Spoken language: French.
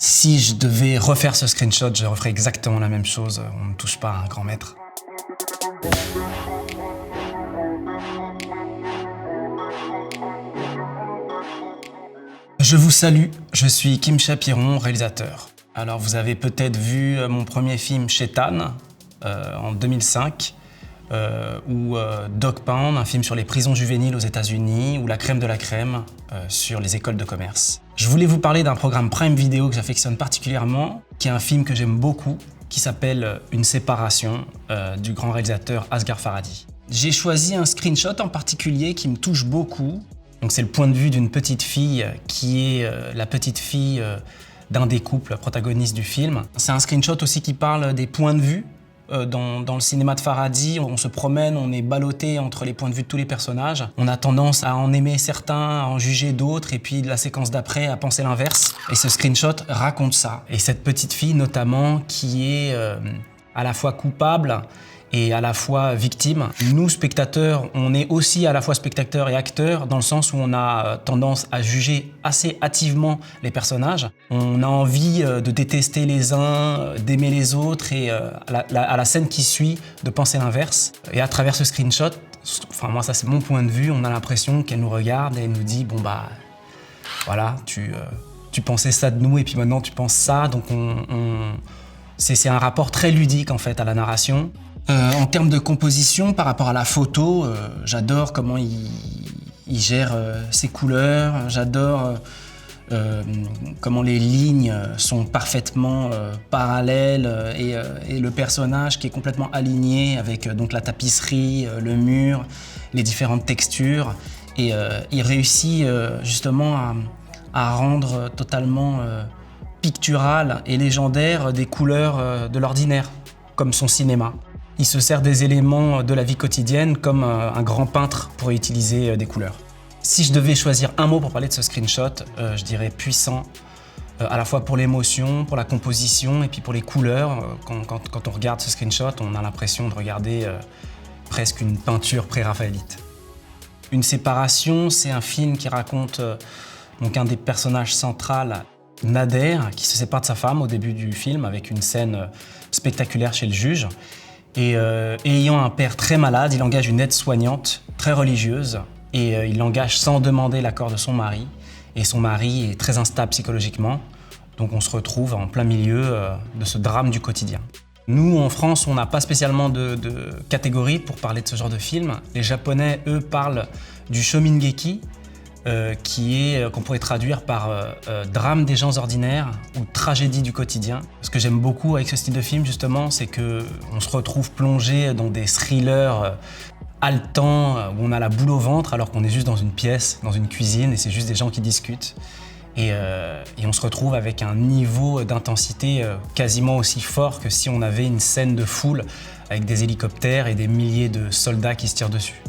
Si je devais refaire ce screenshot, je referais exactement la même chose. On ne touche pas à un grand maître. Je vous salue, je suis Kim Chapiron, réalisateur. Alors vous avez peut-être vu mon premier film Shaitan en 2005, ou Dog Pound, un film sur les prisons juvéniles aux États-Unis, ou La crème de la crème sur les écoles de commerce. Je voulais vous parler d'un programme Prime Video que j'affectionne particulièrement, qui est un film que j'aime beaucoup, qui s'appelle Une séparation du grand réalisateur Asghar Farhadi. J'ai choisi un screenshot en particulier qui me touche beaucoup. Donc c'est le point de vue d'une petite fille qui est la petite fille d'un des couples protagonistes du film. C'est un screenshot aussi qui parle des points de vue. Dans le cinéma de Farhadi, on se promène, on est ballotté entre les points de vue de tous les personnages. On a tendance à en aimer certains, à en juger d'autres, et puis la séquence d'après à penser l'inverse. Et ce screenshot raconte ça. Et cette petite fille notamment qui est à la fois coupable et à la fois victime. Nous, spectateurs, on est aussi à la fois spectateurs et acteurs, dans le sens où on a tendance à juger assez hâtivement les personnages. On a envie de détester les uns, d'aimer les autres, et à la scène qui suit, de penser l'inverse. Et à travers ce screenshot, enfin moi ça c'est mon point de vue, on a l'impression qu'elle nous regarde et elle nous dit « bon bah, voilà, tu pensais ça de nous et puis maintenant tu penses ça ». Donc c'est un rapport très ludique en fait à la narration. En termes de composition, par rapport à la photo, j'adore comment il gère ses couleurs, j'adore comment les lignes sont parfaitement parallèles et le personnage qui est complètement aligné avec donc la tapisserie, le mur, les différentes textures. Et il réussit justement à rendre totalement pictural et légendaire des couleurs de l'ordinaire, comme son cinéma. Il se sert des éléments de la vie quotidienne comme un grand peintre pourrait utiliser des couleurs. Si je devais choisir un mot pour parler de ce screenshot, je dirais puissant, à la fois pour l'émotion, pour la composition et puis pour les couleurs. Quand on regarde ce screenshot, on a l'impression de regarder presque une peinture pré-raphaélite. Une séparation, c'est un film qui raconte donc un des personnages centraux, Nader, qui se sépare de sa femme au début du film avec une scène spectaculaire chez le juge. Et ayant un père très malade, il engage une aide-soignante très religieuse et il l'engage sans demander l'accord de son mari. Et son mari est très instable psychologiquement, donc on se retrouve en plein milieu de ce drame du quotidien. Nous, en France, on n'a pas spécialement de catégorie pour parler de ce genre de film. Les Japonais, eux, parlent du shomingeki, qu'on pourrait traduire par drame des gens ordinaires ou tragédie du quotidien. Ce que j'aime beaucoup avec ce style de film, justement, c'est qu'on se retrouve plongé dans des thrillers haletants où on a la boule au ventre alors qu'on est juste dans une pièce, dans une cuisine, et c'est juste des gens qui discutent. Et on se retrouve avec un niveau d'intensité quasiment aussi fort que si on avait une scène de foule avec des hélicoptères et des milliers de soldats qui se tirent dessus.